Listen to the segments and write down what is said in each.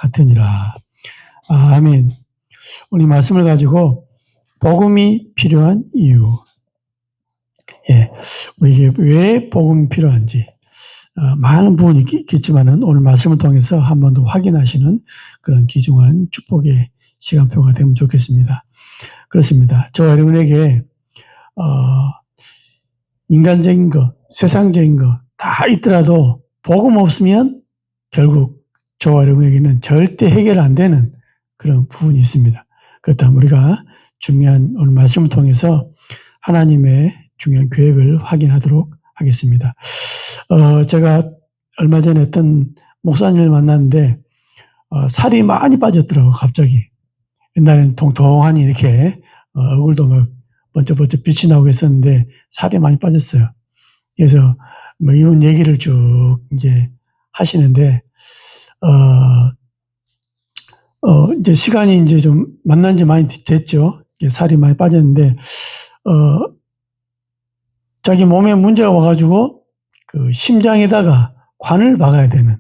같으니라. 아멘. 우리 말씀을 가지고 복음이 필요한 이유. 예, 우리에게 왜 복음이 필요한지 많은 부분이 있겠지만은 오늘 말씀을 통해서 한 번 더 확인하시는 그런 귀중한 축복의 시간표가 되면 좋겠습니다. 그렇습니다. 저와 여러분에게 인간적인 것, 세상적인 것 다 있더라도 복음 없으면 결국 저와 여러분에게는 절대 해결 안 되는 그런 부분이 있습니다. 그렇다면 우리가 중요한 오늘 말씀을 통해서 하나님의 중요한 계획을 확인하도록 하겠습니다. 제가 얼마 전에 어떤 목사님을 만났는데 살이 많이 빠졌더라고요. 갑자기. 옛날에는 통통하니 이렇게 얼굴도 막 번쩍번쩍 빛이 나고 했었는데 살이 많이 빠졌어요. 그래서 뭐 이런 얘기를 쭉 이제 하시는데 이제 시간이 이제 좀 만난 지 많이 됐죠. 살이 많이 빠졌는데 자기 몸에 문제가 와가지고 그 심장에다가 관을 박아야 되는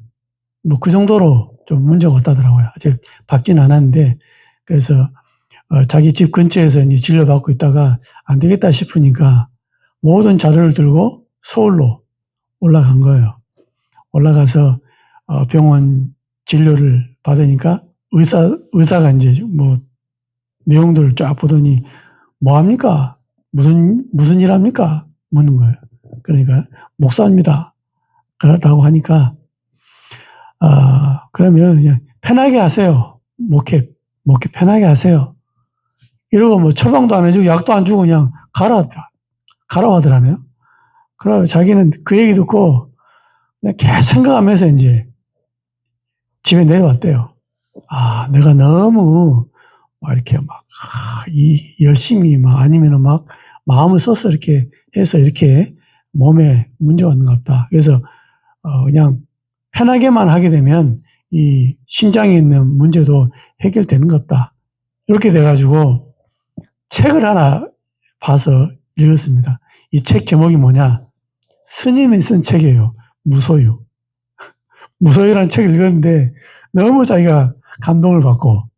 뭐 그 정도로 좀 문제가 왔다더라고요. 아직 박진 않았는데 그래서 자기 집 근처에서 이제 진료받고 있다가 안 되겠다 싶으니까 모든 자료를 들고 서울로 올라간 거예요. 올라가서 병원 진료를 받으니까 의사가 이제 뭐 내용들을 쫙 보더니 뭐 합니까? 무슨 일 합니까? 묻는 거예요. 그러니까 목사입니다. 라고 하니까 그러면 그냥 편하게 하세요. 목회 편하게 하세요. 이러고 뭐 처방도 안 해주고 약도 안 주고 그냥 가라고 하더라네요. 그러고 자기는 그 얘기 듣고 그냥 계속 생각하면서 이제 집에 내려왔대요. 내가 너무 막 이렇게 막 열심히 막 아니면은 막 마음을 써서 이렇게 해서 이렇게 몸에 문제가 왔는가 보다. 그래서 그냥 편하게만 하게 되면 이 심장에 있는 문제도 해결되는 것 같다. 이렇게 돼가지고 책을 하나 봐서 읽었습니다. 이 책 제목이 뭐냐? 스님이 쓴 책이에요. 무소유. 무소유라는 책을 읽었는데 너무 자기가 감동을 받고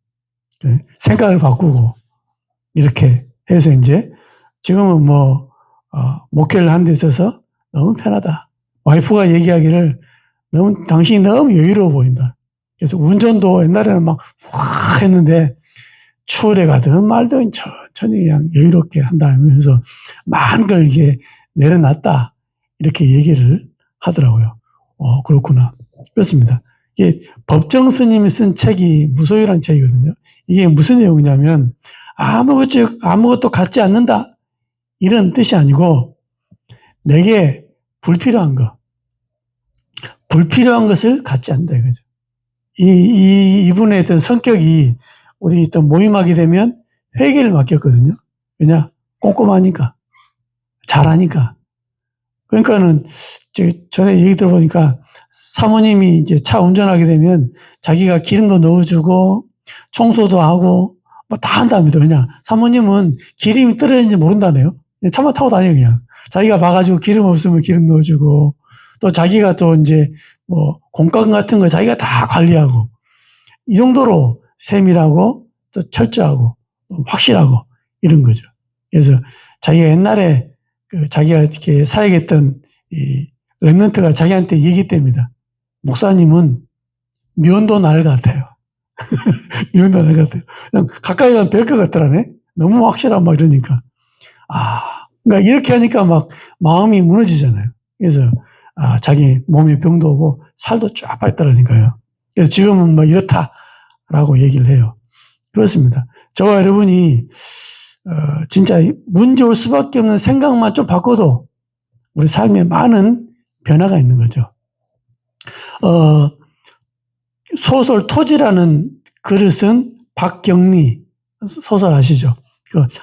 생각을 바꾸고 이렇게 해서 이제 지금은 뭐 목회를 하는 데 있어서 너무 편하다. 와이프가 얘기하기를 당신이 너무 여유로워 보인다. 그래서 운전도 옛날에는 막 확 했는데 추월해 가든 말든 천천히 그냥 여유롭게 한다 하면서 많은 걸 이게 내려놨다. 이렇게 얘기를 하더라고요. 그렇구나. 그렇습니다. 이게 법정 스님이 쓴 책이 무소유라는 책이거든요. 이게 무슨 내용이냐면 아무것도 갖지 않는다. 이런 뜻이 아니고 내게 불필요한 것을 갖지 않는다 이거죠. 이분의 어떤 성격이 우리 또 모임하게 되면 회개를 맡겼거든요. 왜냐? 꼼꼼하니까. 잘하니까. 그러니까는 전에 얘기 들어보니까 사모님이 이제 차 운전하게 되면 자기가 기름도 넣어주고 청소도 하고 뭐 다 한답니다. 왜냐? 사모님은 기름이 떨어지는지 모른다네요. 그냥 차만 타고 다녀요, 그냥. 자기가 봐가지고 기름 없으면 기름 넣어주고 또 자기가 또 이제 뭐 공간 같은 거 자기가 다 관리하고 이 정도로 세밀하고 또 철저하고 확실하고 이런 거죠. 그래서 자기가 옛날에 자기가 이렇게 사역했던 이 랩런트가 자기한테 얘기했답니다. 목사님은 면도 날 같아요. 면도 날 같아요. 그냥 가까이 가면 뵐 것 같더라네. 너무 확실하고 막 이러니까. 그러니까 이렇게 하니까 막 마음이 무너지잖아요. 그래서 자기 몸에 병도 오고 살도 쫙 빠졌다라니까요. 그래서 지금은 뭐 이렇다라고 얘기를 해요. 그렇습니다. 저와 여러분이 진짜 문제 올 수밖에 없는 생각만 좀 바꿔도 우리 삶에 많은 변화가 있는 거죠. 소설 토지라는 글을 쓴 박경리 소설 아시죠?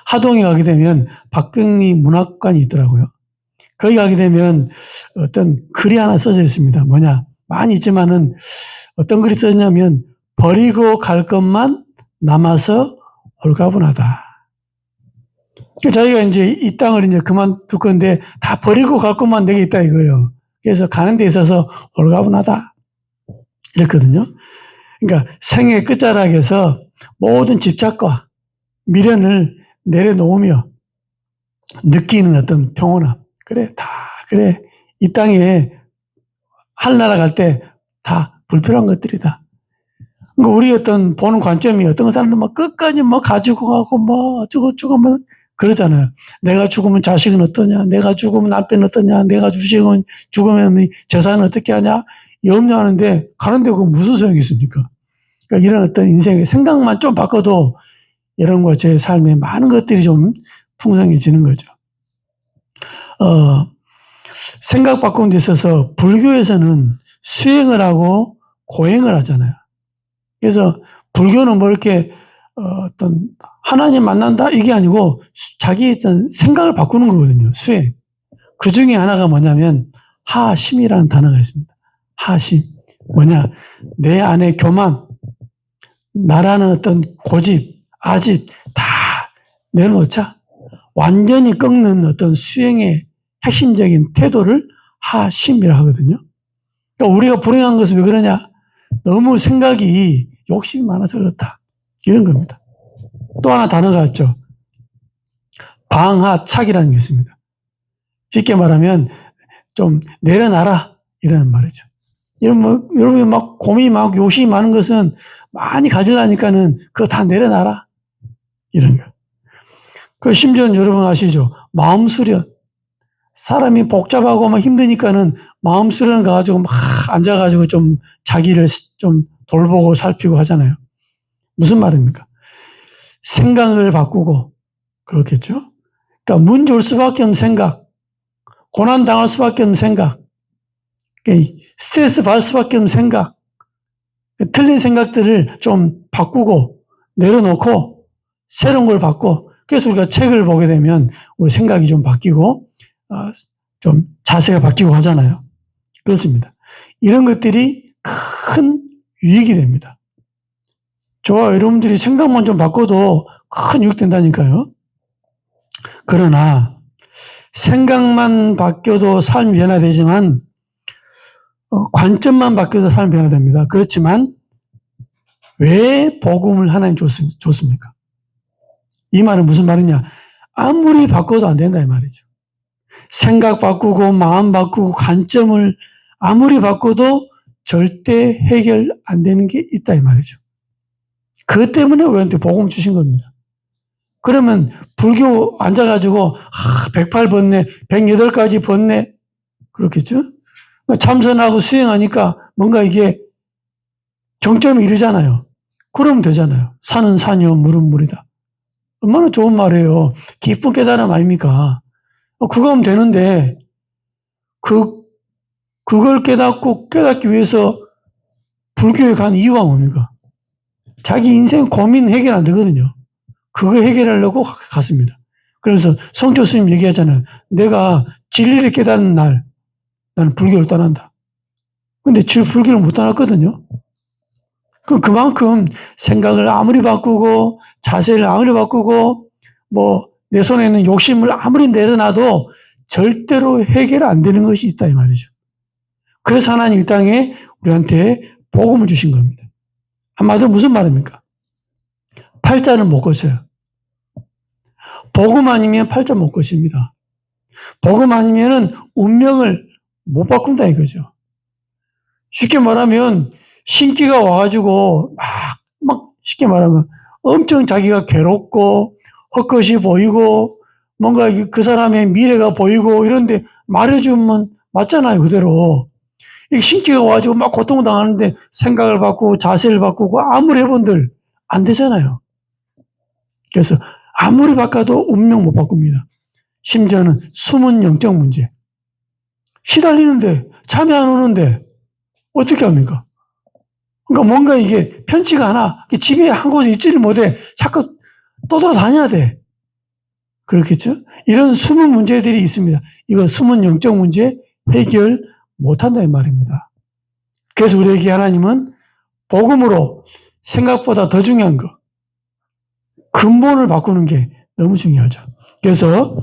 하동에 가게 되면 박경리 문학관이 있더라고요. 거기 가게 되면 어떤 글이 하나 써져 있습니다. 뭐냐? 많이 있지만은 어떤 글이 써졌냐면 버리고 갈 것만 남아서 홀가분하다. 자기가 이제 이 땅을 이제 그만둘 건데 다 버리고 갈 것만 내게 있다 이거예요. 그래서 가는 데 있어서 홀가분하다. 이랬거든요. 그러니까 생의 끝자락에서 모든 집착과 미련을 내려놓으며 느끼는 어떤 평온함. 그래, 그래. 이 땅에 하늘나라 갈 때 다 불필요한 것들이다. 그러니까 우리 어떤 보는 관점이 어떤 사람들 막 끝까지 뭐 가지고 가고 뭐 어쩌고 뭐 그러잖아요. 내가 죽으면 자식은 어떠냐? 내가 죽으면 남편은 어떠냐? 내가 죽으면 재산은 어떻게 하냐? 염려하는데 가는데 그거 무슨 소용이 있습니까? 그러니까 이런 어떤 인생의 생각만 좀 바꿔도 여러분과 제 삶에 많은 것들이 좀 풍성해지는 거죠. 생각 바꾸는 데 있어서 불교에서는 수행을 하고 고행을 하잖아요. 그래서 불교는 뭐 이렇게 어떤 하나님 만난다 이게 아니고 자기 어떤 생각을 바꾸는 거거든요. 수행. 그 중에 하나가 뭐냐면 하심이라는 단어가 있습니다. 하심. 뭐냐? 내 안에 교만, 나라는 어떤 고집, 아집 다 내려놓자. 완전히 꺾는 어떤 수행의 핵심적인 태도를 하심이라 하거든요. 그러니까 우리가 불행한 것은 왜 그러냐? 너무 생각이 욕심이 많아서 그렇다. 이런 겁니다. 또 하나 단어가 있죠. 방하착이라는 게 있습니다. 쉽게 말하면 좀 내려놔라 이라는 말이죠. 여러분이 막 고민이 많고 욕심이 많은 것은 많이 가지려니까는 그거 다 내려놔라 이런 거. 그 심지어는 여러분 아시죠? 마음 수련. 사람이 복잡하고 막 힘드니까는 마음 수련 가가지고 막 앉아가지고 좀 자기를 좀 돌보고 살피고 하잖아요. 무슨 말입니까? 생각을 바꾸고 그렇겠죠? 그러니까 문 줄 수밖에 없는 생각, 고난 당할 수밖에 없는 생각, 스트레스 받을 수밖에 없는 생각, 틀린 생각들을 좀 바꾸고 내려놓고 새로운 걸 바꿔. 그래서 우리가 책을 보게 되면 우리 생각이 좀 바뀌고 좀 자세가 바뀌고 하잖아요. 그렇습니다. 이런 것들이 큰 유익이 됩니다. 저와 여러분들이 생각만 좀 바꿔도 큰 유익 된다니까요. 그러나 생각만 바뀌어도 삶이 변화되지만 관점만 바뀌어도 삶이 변화됩니다. 그렇지만 왜 복음을 하나님 줬습니까? 이 말은 무슨 말이냐? 아무리 바꿔도 안 된다 이 말이죠. 생각 바꾸고 마음 바꾸고 관점을 아무리 바꿔도 절대 해결 안 되는 게 있다 이 말이죠. 그것 때문에 우리한테 복음 주신 겁니다. 그러면 불교 앉아가지고 108번뇌, 108가지 번뇌 그렇겠죠? 참선하고 수행하니까 뭔가 이게 정점이 이르잖아요. 그러면 되잖아요. 산은 산이요 물은 물이다. 얼마나 좋은 말이에요. 기쁜 깨달음 아닙니까? 그거 하면 되는데 그걸 깨닫기 위해서 불교에 간 이유가 뭡니까? 자기 인생 고민 해결 안 되거든요. 그거 해결하려고 갔습니다. 그래서 성조 스님 얘기하잖아요. 내가 진리를 깨닫는 날 나는 불교를 떠난다. 근데 지금 불교를 못 떠났거든요. 그만큼 생각을 아무리 바꾸고 자세를 아무리 바꾸고 뭐 내 손에 있는 욕심을 아무리 내려놔도 절대로 해결 안 되는 것이 있다 이 말이죠. 그래서 하나님 이 땅에 우리한테 복음을 주신 겁니다. 한마디로 무슨 말입니까? 팔자를 못 거쳐요. 복음 아니면 팔자 못 거칩니다. 복음 아니면은 운명을 못 바꾼다 이거죠. 쉽게 말하면 신기가 와가지고 막 쉽게 말하면 엄청 자기가 괴롭고 헛것이 보이고 뭔가 그 사람의 미래가 보이고 이런데 말해주면 맞잖아요 그대로. 신기가 와가지고 막 고통당하는데 생각을 바꾸고 자세를 바꾸고 아무리 해본들 안 되잖아요. 그래서 아무리 바꿔도 운명 못 바꿉니다. 심지어는 숨은 영적 문제. 시달리는데 잠이 안 오는데 어떻게 합니까? 그러니까 뭔가 이게 편치가 않아. 집에 한 곳에 있지를 못해. 자꾸 떠돌아다녀야 돼. 그렇겠죠? 이런 숨은 문제들이 있습니다. 이거 숨은 영적 문제 해결 못한다 이 말입니다. 그래서 우리에게 하나님은 복음으로 생각보다 더 중요한 거 근본을 바꾸는 게 너무 중요하죠. 그래서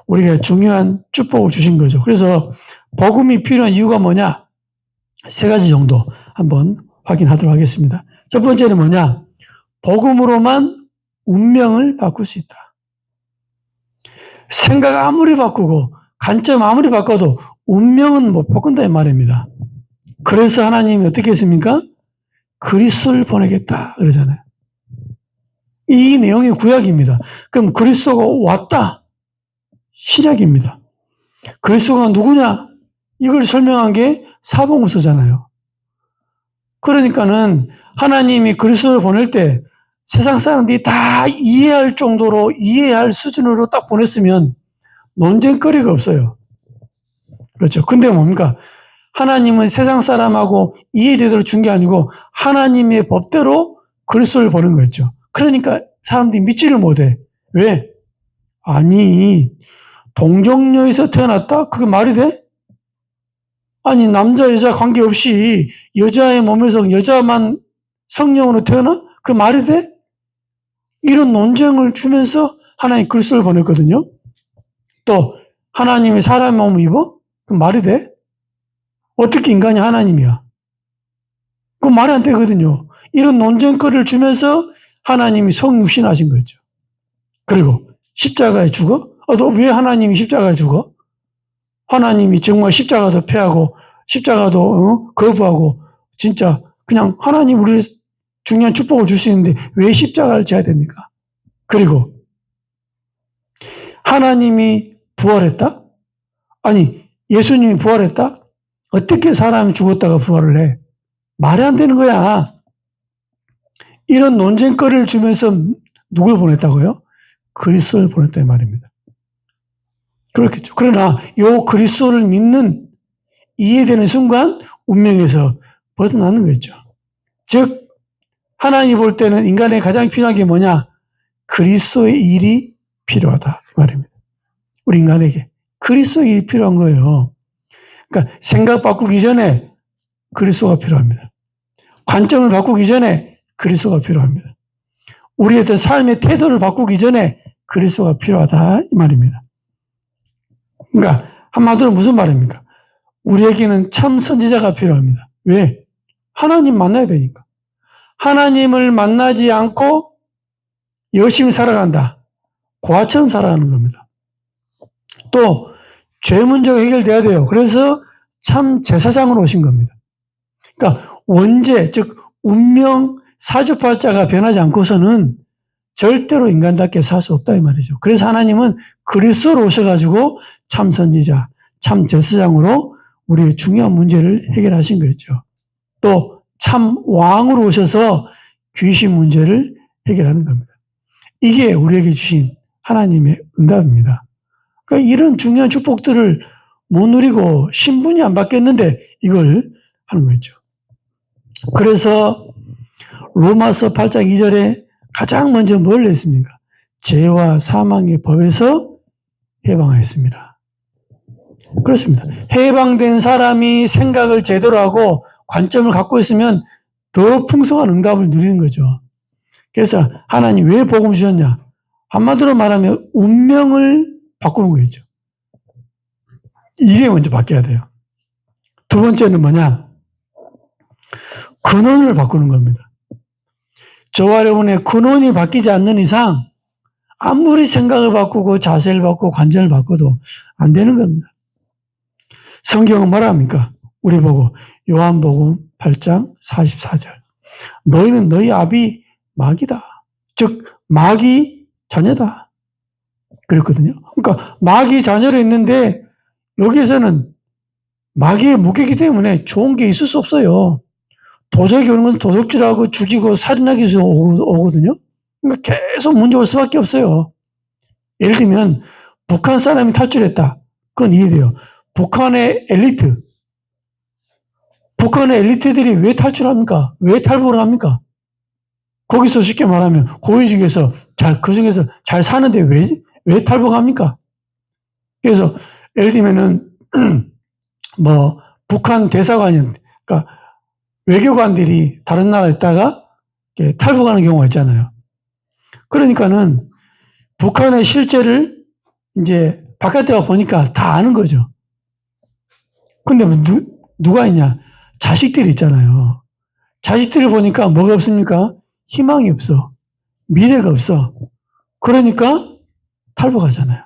우리가 중요한 축복을 주신 거죠. 그래서 복음이 필요한 이유가 뭐냐? 세 가지 정도 한번 확인하도록 하겠습니다. 첫 번째는 뭐냐? 복음으로만 운명을 바꿀 수 있다. 생각 아무리 바꾸고 관점 아무리 바꿔도 운명은 못 바꾼다 이 말입니다. 그래서 하나님이 어떻게 했습니까? 그리스도를 보내겠다 그러잖아요. 이 내용이 구약입니다. 그럼 그리스도가 왔다. 신약입니다. 그리스도가 누구냐? 이걸 설명한 게 사복음서잖아요. 그러니까는 하나님이 그리스도를 보낼 때 세상 사람들이 다 이해할 정도로 이해할 수준으로 딱 보냈으면 논쟁거리가 없어요. 그렇죠. 근데 뭡니까? 하나님은 세상 사람하고 이해되도록 준 게 아니고 하나님의 법대로 그리스도를 보낸 거였죠. 그러니까 사람들이 믿지를 못해. 왜? 아니, 동정녀에서 태어났다? 그게 말이 돼? 아니, 남자, 여자 관계없이 여자의 몸에서 여자만 성령으로 태어나? 그 말이 돼? 이런 논쟁을 주면서 하나님 그리스도를 보냈거든요. 또 하나님이 사람의 몸을 입어? 그 말이 돼? 어떻게 인간이 하나님이야? 그 말이 안 되거든요. 이런 논쟁거리를 주면서 하나님이 성육신하신 거죠. 그리고 십자가에 죽어? 너 왜 하나님이 십자가에 죽어? 하나님이 정말 십자가도 패하고 십자가도 거부하고 진짜 그냥 하나님 우리 중요한 축복을 줄 수 있는데 왜 십자가를 져야 됩니까? 그리고 하나님이 부활했다? 아니 예수님이 부활했다? 어떻게 사람이 죽었다가 부활을 해? 말이 안 되는 거야. 이런 논쟁거리를 주면서 누굴 보냈다고요? 그리스도를 보냈다 이 말입니다. 그렇겠죠. 그러나 이 그리스도를 믿는 이해되는 순간 운명에서 벗어나는 거죠. 즉 하나님이 볼 때는 인간에 가장 필요한 게 뭐냐? 그리스도의 일이 필요하다 이 말입니다. 우리 인간에게 그리스도의 일이 필요한 거예요. 그러니까 생각 바꾸기 전에 그리스도가 필요합니다. 관점을 바꾸기 전에 그리스도가 필요합니다. 우리의 삶의 태도를 바꾸기 전에 그리스도가 필요하다 이 말입니다. 그러니까 한마디로 무슨 말입니까? 우리에게는 참 선지자가 필요합니다. 왜? 하나님 만나야 되니까. 하나님을 만나지 않고 열심히 살아간다. 고아처럼 살아가는 겁니다. 또 죄 문제가 해결돼야 돼요. 그래서 참 제사장으로 오신 겁니다. 그러니까 원죄, 즉 운명 사주팔자가 변하지 않고서는 절대로 인간답게 살 수 없다 이 말이죠. 그래서 하나님은 그리스도로 오셔가지고 참 선지자, 참 제사장으로 우리의 중요한 문제를 해결하신 거죠. 또 참 왕으로 오셔서 귀신 문제를 해결하는 겁니다. 이게 우리에게 주신 하나님의 응답입니다. 그러니까 이런 중요한 축복들을 못 누리고 신분이 안 바뀌었는데 이걸 하는 거죠. 그래서 로마서 8장 2절에 가장 먼저 뭘 했습니까? 죄와 사망의 법에서 해방하였습니다. 그렇습니다. 해방된 사람이 생각을 제대로 하고 관점을 갖고 있으면 더 풍성한 응답을 누리는 거죠. 그래서 하나님 왜 복음 주셨냐? 한마디로 말하면 운명을 바꾸는 거겠죠. 이게 먼저 바뀌어야 돼요. 두 번째는 뭐냐? 근원을 바꾸는 겁니다. 저와 여러분의 근원이 바뀌지 않는 이상 아무리 생각을 바꾸고 자세를 바꾸고 관점을 바꿔도 안 되는 겁니다. 성경은 뭐라 합니까? 우리 보고 요한복음 8장 44절 너희는 너희 아비 마귀다. 즉 마귀 자녀다. 그랬거든요. 그러니까 마귀 자녀로 있는데 여기에서는 마귀의 무게이기 때문에 좋은 게 있을 수 없어요. 도적이 오는 건 도둑질하고 죽이고 살인하기 위해서 오거든요. 그러니까 계속 문제 올 수밖에 없어요. 예를 들면 북한 사람이 탈출했다. 그건 이해돼요. 북한의 엘리트들이 왜 탈출합니까? 왜 탈북을 합니까? 거기서 쉽게 말하면 고위직에서 그 중에서 잘 사는데 왜 탈북합니까? 그래서 예를 들면은 북한 대사관이 그러니까 외교관들이 다른 나라에 있다가 탈북하는 경우가 있잖아요. 그러니까는 북한의 실제를 이제 바깥에 와 보니까 다 아는 거죠. 근데 누가 있냐? 자식들이 있잖아요. 자식들을 보니까 뭐가 없습니까? 희망이 없어. 미래가 없어. 그러니까 탈북하잖아요.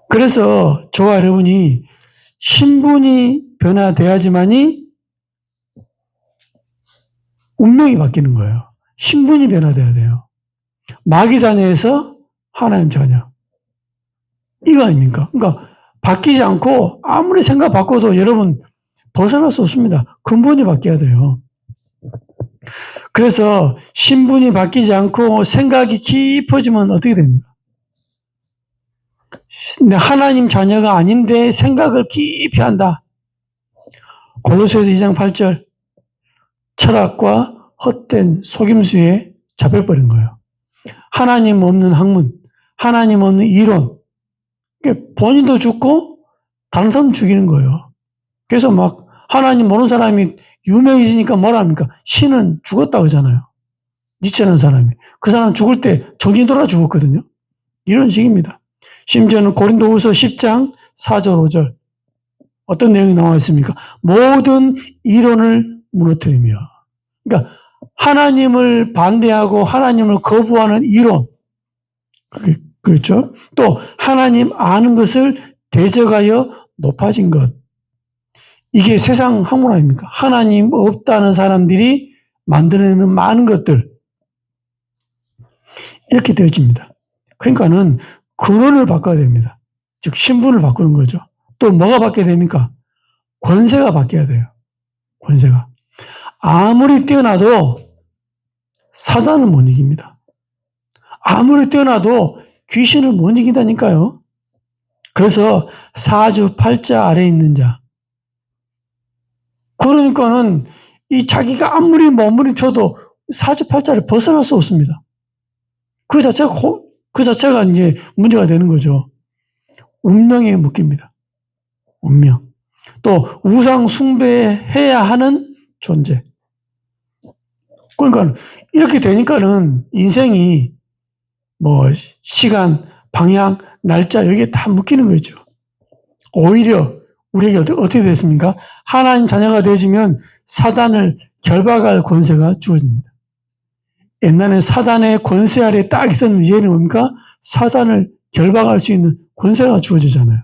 그래서 저와 여러분이 신분이 변화돼야지만이 운명이 바뀌는 거예요. 신분이 변화돼야 돼요. 마귀 자녀에서 하나님 자녀. 이거 아닙니까? 그러니까 바뀌지 않고 아무리 생각 바꿔도 여러분 벗어날 수 없습니다. 근본이 바뀌어야 돼요. 그래서 신분이 바뀌지 않고 생각이 깊어지면 어떻게 됩니까? 하나님 자녀가 아닌데 생각을 깊이 한다. 골로새서 2장 8절 철학과 헛된 속임수에 잡혀버린 거예요. 하나님 없는 학문, 하나님 없는 이론, 본인도 죽고 다른 사람 죽이는 거예요. 그래서 막 하나님 모르는 사람이 유명해지니까 뭐라 합니까? 신은 죽었다고 하잖아요. 니체라는 사람이. 그 사람 죽을 때 정신 돌아 죽었거든요. 이런 식입니다. 심지어는 고린도후서 10장 4절 5절 어떤 내용이 나와 있습니까? 모든 이론을 무너뜨리며, 그러니까 하나님을 반대하고 하나님을 거부하는 이론, 그렇죠? 또 하나님 아는 것을 대적하여 높아진 것, 이게 세상 학문 아닙니까? 하나님 없다는 사람들이 만들어내는 많은 것들, 이렇게 되어집니다. 그러니까는 근원을 바꿔야 됩니다. 즉 신분을 바꾸는 거죠. 또 뭐가 바뀌어야 됩니까? 권세가 바뀌어야 돼요. 권세가. 아무리 뛰어나도 사단은 못 이깁니다. 아무리 뛰어나도 귀신을 못 이긴다니까요. 그래서 사주팔자 아래에 있는 자. 그러니까는 이 자기가 아무리 몸부림쳐도 사주팔자를 벗어날 수 없습니다. 그 자체가 이제 문제가 되는 거죠. 운명에 묶입니다. 운명. 또 우상 숭배해야 하는 존재. 그러니까 이렇게 되니까는 인생이 뭐 시간, 방향, 날짜 여기에 다 묶이는 거죠. 오히려 우리에게 어떻게 됐습니까? 하나님 자녀가 되어지면 사단을 결박할 권세가 주어집니다. 옛날에 사단의 권세 아래 딱 있었는데 이제는 뭡니까? 사단을 결박할 수 있는 권세가 주어지잖아요.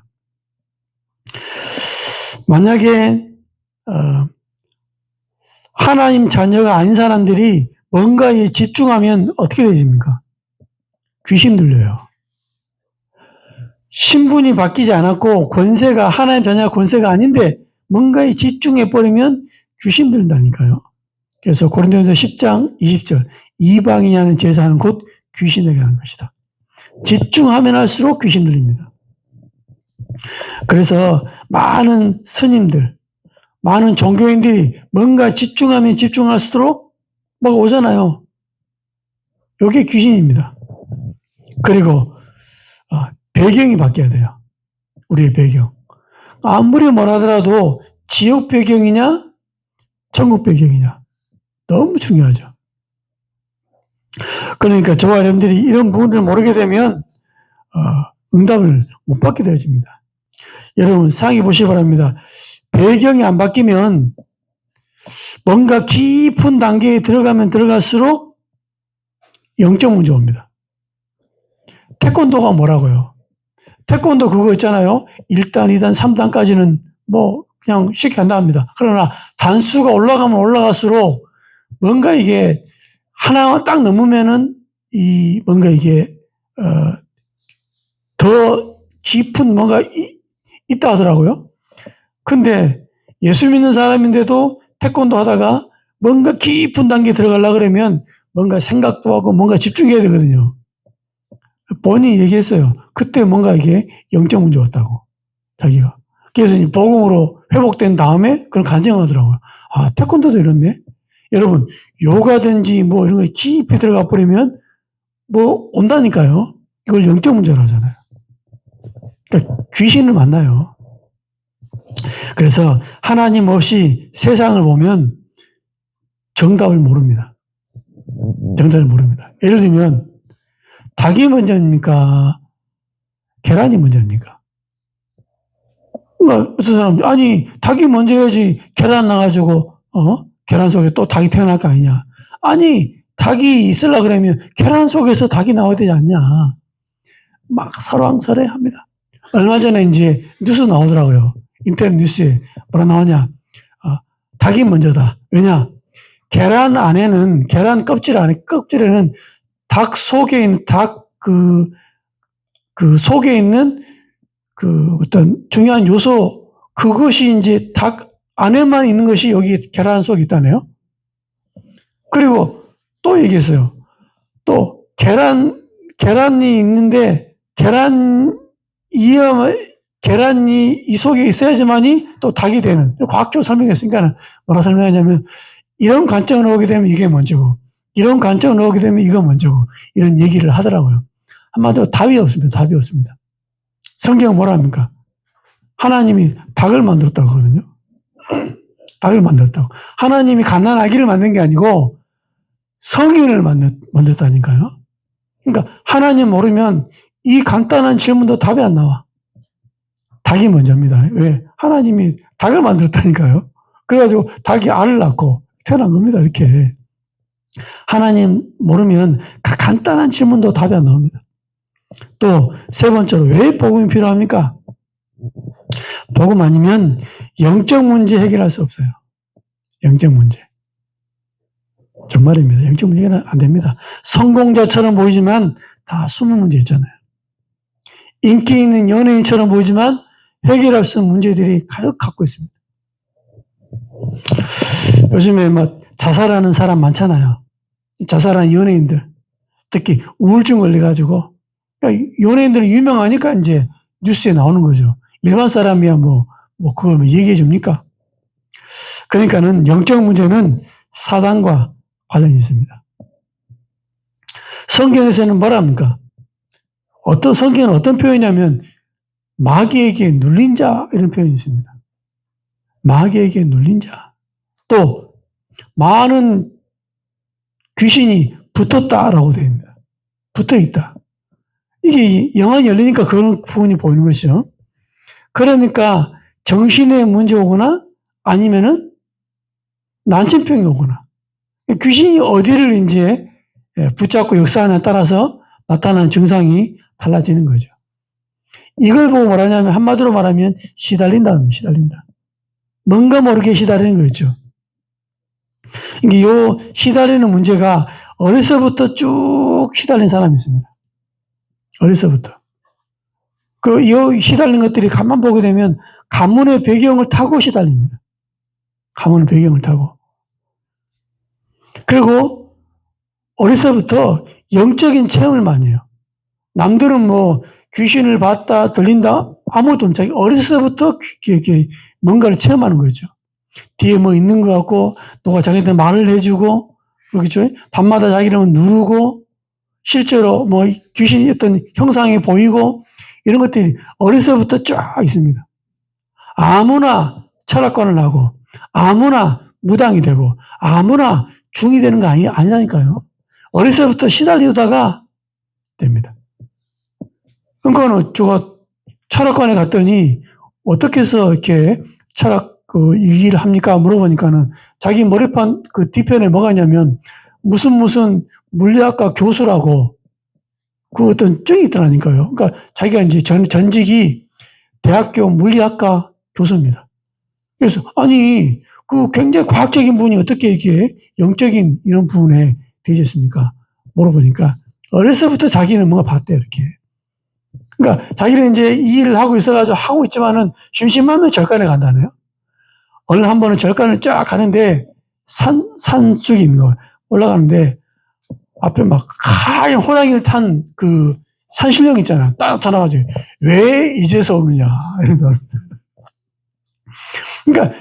만약에 하나님 자녀가 아닌 사람들이 뭔가에 집중하면 어떻게 되십니까? 귀신 들려요. 신분이 바뀌지 않았고 권세가 하나님 자녀가 권세가 아닌데 뭔가에 집중해버리면 귀신 들다니까요. 그래서 고린도전서 10장 20절 이방인이 하는 제사는 곧 귀신에게 하는 것이다. 집중하면 할수록 귀신 들립니다. 그래서 많은 스님들, 많은 종교인들이 뭔가 집중하면 집중할수록 뭐가 오잖아요. 이게 귀신입니다. 그리고 배경이 바뀌어야 돼요. 우리의 배경. 아무리 뭐라 하더라도 지옥 배경이냐 천국 배경이냐 너무 중요하죠. 그러니까 저와 여러분들이 이런 부분들을 모르게 되면 응답을 못 받게 되어집니다. 여러분 상의 보시기 바랍니다. 배경이 안 바뀌면 뭔가 깊은 단계에 들어가면 들어갈수록 영적 문제 옵니다. 태권도가 뭐라고요? 태권도 그거 있잖아요. 1단, 2단, 3단까지는 뭐 그냥 쉽게 한다 합니다. 그러나 단수가 올라가면 올라갈수록 뭔가 이게 하나 딱 넘으면은 뭔가 이게 더 깊은 뭔가 있다 하더라고요. 근데 예수 믿는 사람인데도 태권도 하다가 뭔가 깊은 단계에 들어가려고 그러면 뭔가 생각도 하고 뭔가 집중해야 되거든요. 본인이 얘기했어요. 그때 뭔가 이게 영적 문제 왔다고. 자기가. 그래서 이제 복음으로 회복된 다음에 그걸 간증하더라고요. 아, 태권도도 이렇네. 여러분, 요가든지 뭐 이런 거 깊이 들어가 버리면 뭐 온다니까요. 이걸 영적 문제로 하잖아요. 그러니까 귀신을 만나요. 그래서 하나님 없이 세상을 보면 정답을 모릅니다. 정답을 모릅니다. 예를 들면 닭이 먼저입니까? 계란이 먼저입니까? 어떤 사람 아니 닭이 먼저 해야지 계란 나가지고 계란 속에 또 닭이 태어날 거 아니냐. 아니, 닭이 있으려 그러면 계란 속에서 닭이 나와야 되지 않냐. 막 설왕설래합니다. 얼마 전에 이제 뉴스 나오더라고요. 인터넷 뉴스에 뭐라 나오냐. 닭이 먼저다. 왜냐? 계란 안에는, 계란 껍질에는 닭 속에 있는, 속에 있는 어떤 중요한 요소, 그것이 이제 닭 안에만 있는 것이 여기 계란 속에 있다네요. 그리고 또 얘기했어요. 또 계란이 있는데 계란이 이 속에 있어야지만이 또 닭이 되는, 과학적으로 설명했으니까 뭐라 설명하냐면, 이런 관점을 오게 되면 이게 먼저고, 이런 관점을 오게 되면 이거 먼저고, 이런 얘기를 하더라고요. 한마디로 답이 없습니다. 답이 없습니다. 성경은 뭐라 합니까? 하나님이 닭을 만들었다고 하거든요. 닭을 만들었다고. 하나님이 갓난 아기를 만든 게 아니고 성인을 만들었다니까요. 그러니까 하나님 모르면 이 간단한 질문도 답이 안 나와. 닭이 먼저입니다. 왜? 하나님이 닭을 만들었다니까요. 그래가지고 닭이 알을 낳고 태어난 겁니다. 이렇게. 하나님 모르면 간단한 질문도 답이 안 나옵니다. 또 세 번째로 왜 복음이 필요합니까? 복음 아니면 영적 문제 해결할 수 없어요. 영적 문제. 정말입니다. 영적 문제 해결은 안 됩니다. 성공자처럼 보이지만 다 숨은 문제 있잖아요. 인기 있는 연예인처럼 보이지만 해결할 수 있는 문제들이 가득 갖고 있습니다. 요즘에 막 자살하는 사람 많잖아요. 자살하는 연예인들. 특히 우울증 걸려가지고. 그러니까 연예인들은 유명하니까 이제 뉴스에 나오는 거죠. 일반 사람이야 그걸 얘기해 줍니까? 그러니까는 영적 문제는 사단과 관련이 있습니다. 성경에서는 뭐라 합니까? 성경은 어떤 표현이냐면 마귀에게 눌린 자 이런 표현이 있습니다. 마귀에게 눌린 자. 또 많은 귀신이 붙었다라고 되어 있습니다. 붙어 있다. 이게 영안이 열리니까 그런 부분이 보이는 것이죠. 그러니까 정신의 문제 오거나 아니면은 난치병이 오거나 귀신이 어디를 이제 붙잡고 역사하냐에 따라서 나타나는 증상이 달라지는 거죠. 이걸 보고 뭐라냐면 한마디로 말하면 시달린다. 뭔가 모르게 시달리는 거죠. 이게 요 시달리는 문제가 어려서부터 쭉 시달린 사람이 있습니다. 어려서부터. 이 시달린 것들이 가만 보게 되면 가문의 배경을 타고 시달립니다. 가문의 배경을 타고. 그리고 어려서부터 영적인 체험을 많이 해요. 남들은 귀신을 봤다, 들린다, 아무것도 없죠. 어려서부터 뭔가를 체험하는 거죠. 뒤에 있는 것 같고, 누가 자기한테 말을 해주고, 그렇겠죠. 밤마다 자기 이름을 누르고, 실제로 귀신이 어떤 형상이 보이고, 이런 것들이 어려서부터 쫙 있습니다. 아무나 철학관을 하고, 아무나 무당이 되고, 아무나 중이 되는 거 아니라니까요. 어려서부터 시달리다가 됩니다. 그러니까 제가 철학관에 갔더니 어떻게 해서 이렇게 철학 이 일을 합니까? 물어보니까는 자기 머리판 뒤편에 뭐가 있냐면 무슨 물리학과 교수라고 어떤 증이 있더라니까요. 그러니까 자기가 이제 전직이 대학교 물리학과 교수입니다. 그래서 아니 굉장히 과학적인 분이 어떻게 이게 영적인 이런 부분에 되셨습니까? 물어보니까 어려서부터 자기는 뭔가 봤대요. 이렇게. 그러니까 자기는 이제 이 일을 하고 있어가지고 하고 있지만은 심심하면 절간에 간다네요. 어느 한 번은 절간을 쫙 가는데 산쪽이 있는 거예요. 올라가는데 앞에 막 하얀 호랑이를 탄 산신령 있잖아요. 딱 나타나가지고 왜 이제서 오느냐 이러더라고요. 그러니까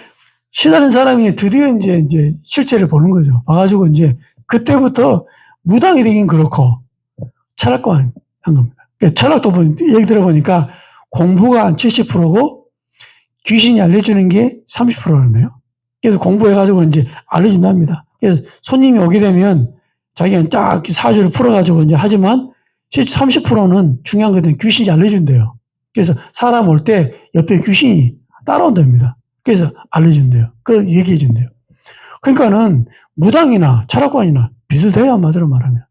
시달린 사람이 드디어 이제 실체를 보는 거죠. 봐가지고 이제 그때부터 무당이 되긴 그렇고 철학관 한 겁니다. 철학도 얘기 들어보니까 공부가 한 70%고 귀신이 알려주는 게 30%라네요. 그래서 공부해가지고 이제 알려준답니다. 그래서 손님이 오게 되면 자기가 딱 사주를 풀어가지고 이제 하지만 30%는 중요한 것은 귀신이 알려준대요. 그래서 사람 올 때 옆에 귀신이 따라온답니다. 그래서 알려준대요. 그걸 얘기해준대요. 그러니까는 무당이나 철학관이나 비슷해요, 한마디로 말하면.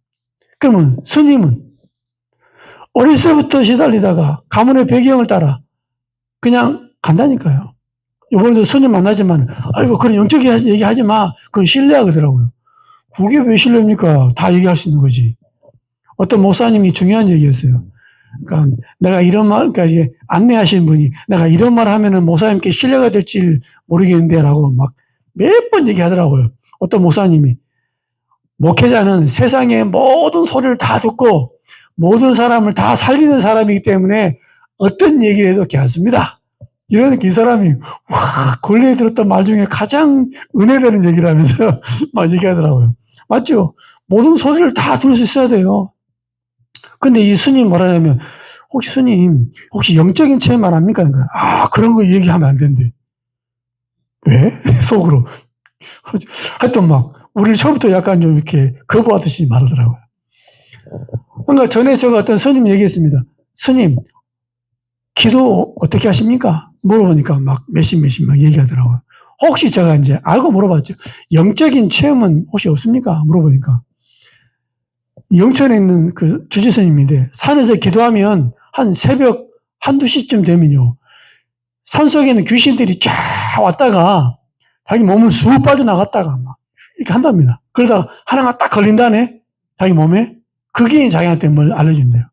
그러면 스님은 어렸을 때부터 시달리다가 가문의 배경을 따라 그냥 간다니까요. 이번에도 스님 만나지만, 아이고, 그런 영적인 얘기 하지 마. 그건 신뢰하더라고요. 그게 왜 신뢰입니까? 다 얘기할 수 있는 거지. 어떤 목사님이 중요한 얘기였어요. 그러니까 내가 이런 말, 그러니까 이게 안내하신 분이 내가 이런 말 하면은 목사님께 신뢰가 될지 모르겠는데 라고 막 몇 번 얘기하더라고요. 어떤 목사님이 목회자는 세상의 모든 소리를 다 듣고 모든 사람을 다 살리는 사람이기 때문에 어떤 얘기를 해도 괜찮습니다. 이러니까 이 사람이 와, 권리에 들었던 말 중에 가장 은혜되는 얘기를 하면서 막 얘기하더라고요. 맞죠? 모든 소리를 다 들을 수 있어야 돼요. 근데 이 스님 뭐라냐면, 혹시 스님, 혹시 영적인 체험 안 합니까? 아, 그런 거 얘기하면 안 된대. 왜? 속으로. 하여튼 막, 우리를 처음부터 약간 좀 이렇게 거부하듯이 말하더라고요. 그러니까 전에 제가 어떤 스님 얘기했습니다. 스님, 기도 어떻게 하십니까? 물어보니까 막 몇십 막 얘기하더라고요. 혹시 제가 이제 알고 물어봤죠. 영적인 체험은 혹시 없습니까? 물어보니까. 영천에 있는 그 주지스님인데 산에서 기도하면 한 새벽 한두 시쯤 되면요. 산속에 있는 귀신들이 쫙 왔다가 자기 몸을 쑥 빠져나갔다가 막 이렇게 한답니다. 그러다가 하나가 딱 걸린다네. 자기 몸에. 그게 자기한테 뭘 알려준대요.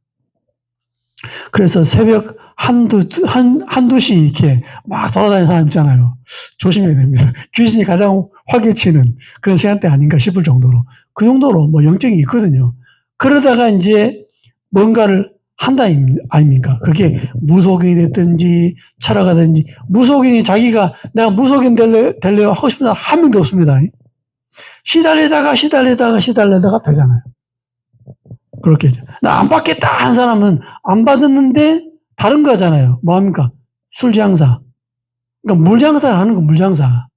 그래서 새벽 한두 시 이렇게 막 돌아다니는 사람 있잖아요. 조심해야 됩니다. 귀신이 가장 활개치는 그런 시간대 아닌가 싶을 정도로. 그 정도로 뭐 영적이 있거든요. 그러다가 이제 뭔가를 한다 아닙니까? 그게 무속인이 됐든지 철학가든지 무속인이 자기가 내가 무속인 되려고 하고 싶은 사람 한 명도 없습니다. 시달리다가 되잖아요. 그렇게. 나 안 받겠다 한 사람은 안 받았는데 다른 거잖아요. 뭐합니까? 술 장사. 그러니까 물 장사를 하는 거, 물 장사.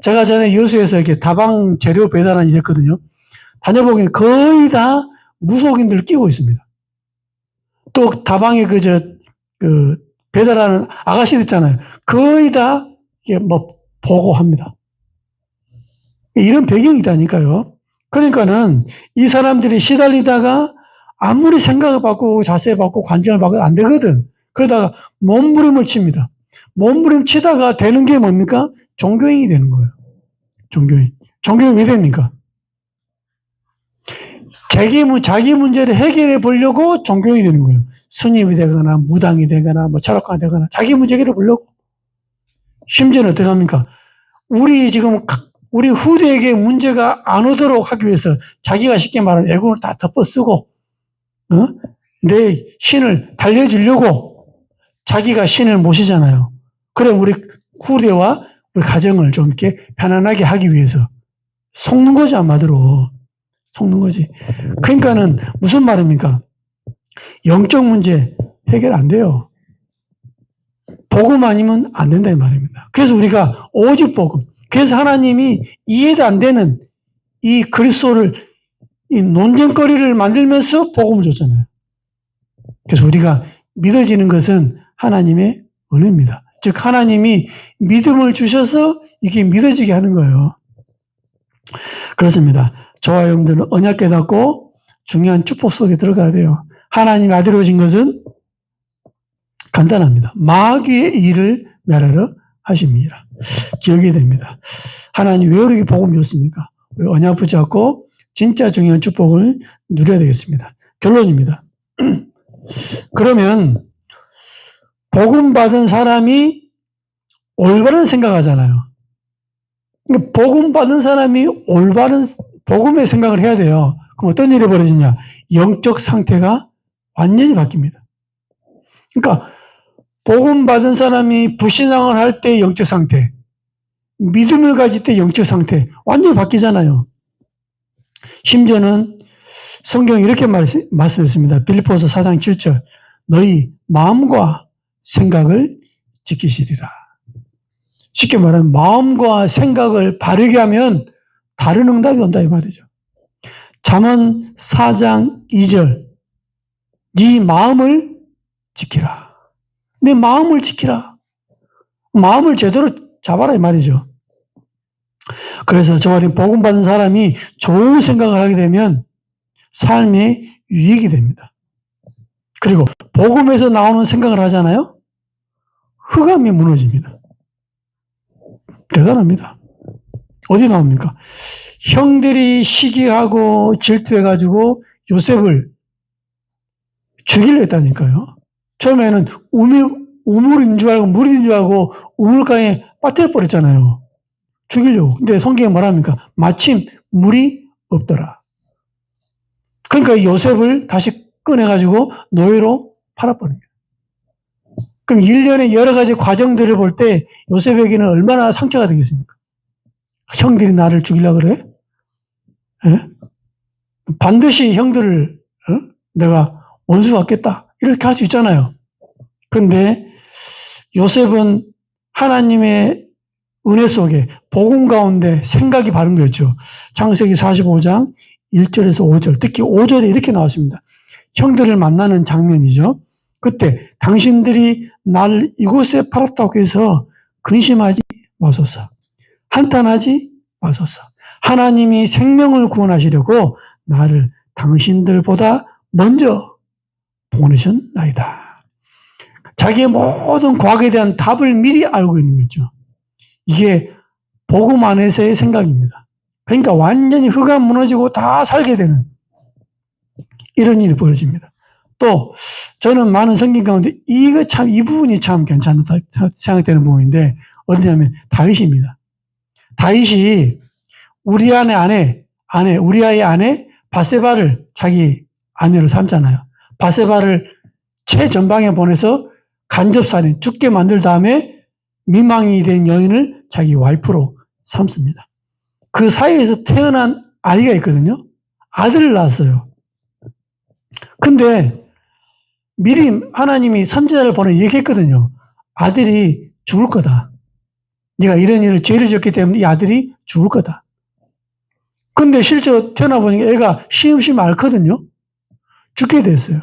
제가 전에 여수에서 이렇게 다방 재료 배달한 일 했거든요. 다녀보니 거의 다 무속인들 끼고 있습니다. 또 다방에 배달하는 아가씨들 있잖아요. 거의 다 이게 뭐 보고합니다. 이런 배경이 있다니까요. 그러니까는 이 사람들이 시달리다가 아무리 생각을 바꾸고 자세 바꾸고 관점을 바꾸고 안 되거든. 그러다가 몸부림을 칩니다. 몸부림 치다가 되는 게 뭡니까? 종교인이 되는 거예요. 종교인. 종교인 왜 됩니까? 자기 문제를 해결해 보려고 종교인이 되는 거예요. 스님이 되거나 무당이 되거나 뭐 철학가가 되거나 자기 문제 해결해 보려고. 심지어는 어떻게 합니까? 우리 후대에게 문제가 안 오도록 하기 위해서 자기가 쉽게 말하는 애군을 다 덮어쓰고 내 신을 달래주려고 자기가 신을 모시잖아요. 그래 우리 후대와 우리 가정을 좀 이렇게 편안하게 하기 위해서 속는 거지 한마디로. 속는 거지. 그러니까는 무슨 말입니까? 영적 문제 해결 안 돼요. 복음 아니면 안 된다 이 말입니다. 그래서 우리가 오직 복음. 그래서 하나님이 이해도 안 되는 이 그리스도를 이 논쟁거리를 만들면서 복음을 줬잖아요. 그래서 우리가 믿어지는 것은 하나님의 은혜입니다. 즉 하나님이 믿음을 주셔서 이게 믿어지게 하는 거예요. 그렇습니다. 저와 여러분들은 언약 깨닫고 중요한 축복 속에 들어가야 돼요. 하나님의 아들이 오신 것은 간단합니다. 마귀의 일을 멸하러 하십니다. 기억해야 됩니다. 하나님 왜 우리에게 복음 줬습니까? 우리 언약 붙잡고 진짜 중요한 축복을 누려야 되겠습니다. 결론입니다. 그러면 복음 받은 사람이 올바른 생각하잖아요. 복음 받은 사람이 올바른 복음의 생각을 해야 돼요. 그럼 어떤 일이 벌어지냐? 영적 상태가 완전히 바뀝니다. 그러니까 복음 받은 사람이 불신앙을 할 때 영적 상태, 믿음을 가질 때 영적 상태 완전히 바뀌잖아요. 심지어는 성경이 이렇게 말씀했습니다. 빌립보서 4장 7절 너희 마음과 생각을 지키시리라. 쉽게 말하면 마음과 생각을 바르게 하면 다른 응답이 온다 이 말이죠. 잠언 4장 2절 네 마음을 지키라. 내 마음을 지키라. 마음을 제대로 잡아라 이 말이죠. 그래서 저와 복음 받은 사람이 좋은 생각을 하게 되면 삶에 유익이 됩니다. 그리고 복음에서 나오는 생각을 하잖아요. 흑암이 무너집니다. 대단합니다. 어디 나옵니까? 형들이 시기하고 질투해가지고 요셉을 죽이려 했다니까요. 처음에는 우물인 줄 알고 물인 줄 알고 우물가에 빠뜨려 버렸잖아요. 죽이려고. 근데 성경에 뭐랍니까? 마침 물이 없더라. 그러니까 요셉을 다시 꺼내가지고 노예로 팔아버립니다. 그럼 일련의 여러 가지 과정들을 볼 때 요셉에게는 얼마나 상처가 되겠습니까? 형들이 나를 죽이려고 그래? 예? 반드시 형들을 내가 원수 같겠다. 이렇게 할 수 있잖아요. 근데 요셉은 하나님의 은혜 속에 복음 가운데 생각이 바른 거였죠. 창세기 45장 1절에서 5절, 특히 5절에 이렇게 나왔습니다. 형들을 만나는 장면이죠. 그때 당신들이 날 이곳에 팔았다고 해서 근심하지 마소서. 한탄하지 마소서. 하나님이 생명을 구원하시려고 나를 당신들보다 먼저 보내셨나이다. 자기의 모든 과거에 대한 답을 미리 알고 있는 거죠. 이게 복음 안에서의 생각입니다. 그러니까 완전히 흑암 무너지고 다 살게 되는 이런 일이 벌어집니다. 또 저는 많은 성경 가운데 이 부분이 참 괜찮다 생각되는 부분인데 어디냐면 다윗입니다. 다윗이 우리아의 아내 바세바를 자기 아내로 삼잖아요. 바세바를 최전방에 보내서 간접살인 죽게 만들 다음에 미망이 된 여인을 자기 와이프로 삼습니다. 그 사이에서 태어난 아이가 있거든요. 아들을 낳았어요. 근데 미리 하나님이 선지자를 보내 얘기했거든요. 아들이 죽을 거다. 네가 이런 일을 죄를 지었기 때문에 이 아들이 죽을 거다. 근데 실제로 태어나 보니까 애가 시험시험 앓거든요. 죽게 됐어요.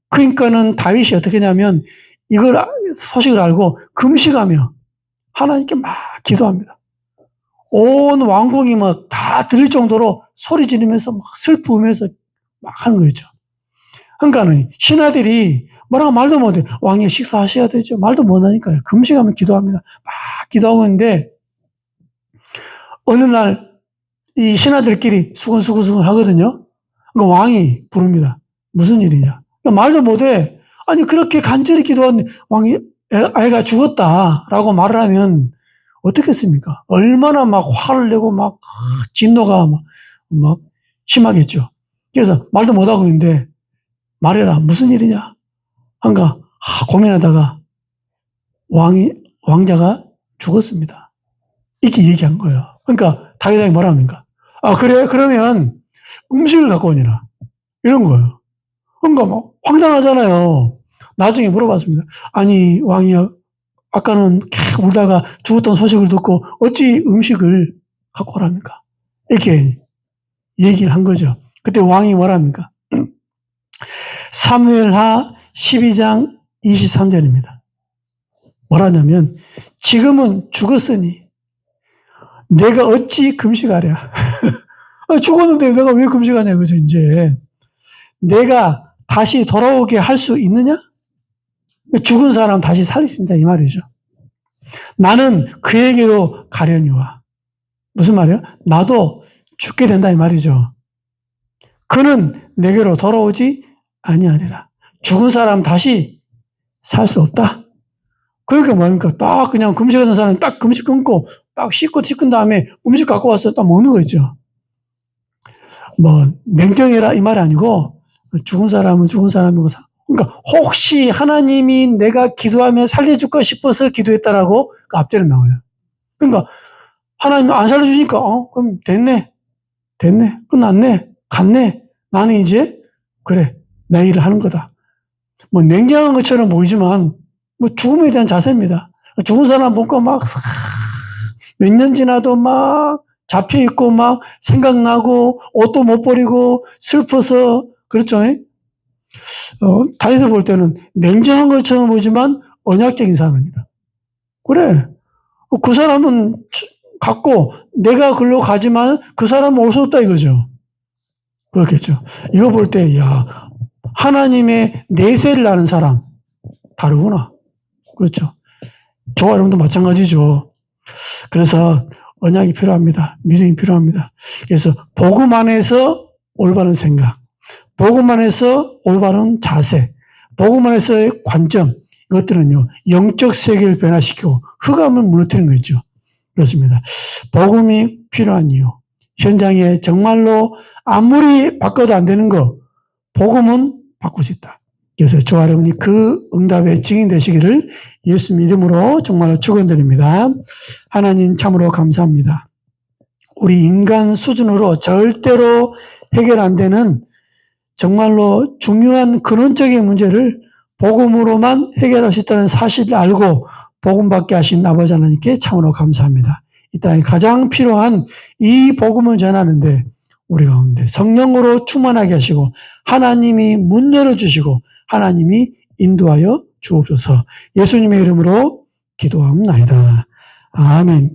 그러니까는 다윗이 어떻게 하냐면 이걸 소식을 알고 금식하며 하나님께 막 기도합니다. 온 왕궁이 막 다 들릴 정도로 소리 지르면서 막 슬프면서 막 하는 거였죠. 그러니까는 신하들이 뭐라고 말도 못해. 왕이 식사하셔야 되죠. 말도 못하니까요. 금식하면 기도합니다. 막 기도하고 있는데 어느 날 이 신하들끼리 수근수근 하거든요. 그러니까 왕이 부릅니다. 무슨 일이냐. 그러니까 말도 못해. 아니 그렇게 간절히 기도한 왕이 아이가 죽었다라고 말을 하면 어떻겠습니까? 얼마나 막 화를 내고 막 진노가 막 심하겠죠. 그래서 말도 못하고 있는데 말해라. 무슨 일이냐? 한가 고민하다가 왕자가 죽었습니다. 이렇게 얘기한 거예요. 그러니까 다윗이 뭐라 합니까? 아, 그래? 그러면 음식을 갖고 오니라. 이런 거예요. 그러니까 막 황당하잖아요. 나중에 물어봤습니다. 아니, 왕이여, 아까는 계속 울다가 죽었던 소식을 듣고 어찌 음식을 갖고 오랍니까? 이렇게 얘기를 한 거죠. 그때 왕이 뭐라 합니까? 사무엘하 12장 23절입니다. 뭐라냐면 지금은 죽었으니 내가 어찌 금식하랴. 죽었는데 내가 왜 금식하냐 그죠 이제. 내가 다시 돌아오게 할 수 있느냐? 죽은 사람 다시 살릴 수 있냐 이 말이죠. 나는 그에게로 가려니와. 무슨 말이에요? 나도 죽게 된다 이 말이죠. 그는 내게로 돌아오지 아니하리라. 죽은 사람 다시 살 수 없다. 그러니까 뭡니까? 딱 그냥 금식하는 사람이 딱 금식 끊고 딱 씻고 다음에 음식 갖고 와서 딱 먹는 거 있죠. 뭐 냉정해라 이 말이 아니고 죽은 사람은 죽은 사람이고 그러니까 혹시 하나님이 내가 기도하면 살려줄까 싶어서 기도했다라고 그 앞절에 나와요. 그러니까 하나님 안 살려주니까 그럼 됐네 끝났네 갔네 나는 이제 그래 내 일을 하는 거다. 뭐 냉정한 것처럼 보이지만 뭐 죽음에 대한 자세입니다. 죽은 사람 보고 막 몇 년 지나도 막 잡혀있고 막 생각나고 옷도 못 버리고 슬퍼서 그렇죠. 다윗을 볼 때는 냉정한 것처럼 보이지만 언약적인 사람입니다. 그래 그 사람은 갖고 내가 글로 가지만 그 사람은 올 수 없다 이거죠. 그렇겠죠. 이거 볼 때, 야, 하나님의 내세를 아는 사람, 다르구나. 그렇죠. 저와 여러분도 마찬가지죠. 그래서 언약이 필요합니다. 믿음이 필요합니다. 그래서 복음 안에서 올바른 생각, 복음 안에서 올바른 자세, 복음 안에서의 관점, 이것들은요, 영적 세계를 변화시키고 흑암을 무너뜨리는 거죠. 그렇습니다. 복음이 필요한 이유. 현장에 정말로 아무리 바꿔도 안 되는 거, 복음은 바꿀 수 있다. 그래서 저와 여러분이 그 응답의 증인 되시기를 예수님 이름으로 정말로 축원드립니다. 하나님 참으로 감사합니다. 우리 인간 수준으로 절대로 해결 안 되는 정말로 중요한 근원적인 문제를 복음으로만 해결할 수 있다는 사실을 알고 복음받게 하신 아버지 하나님께 참으로 감사합니다. 이 땅에 가장 필요한 이 복음을 전하는데 우리 가운데 성령으로 충만하게 하시고 하나님이 문 열어주시고 하나님이 인도하여 주옵소서. 예수님의 이름으로 기도합니다. 아멘.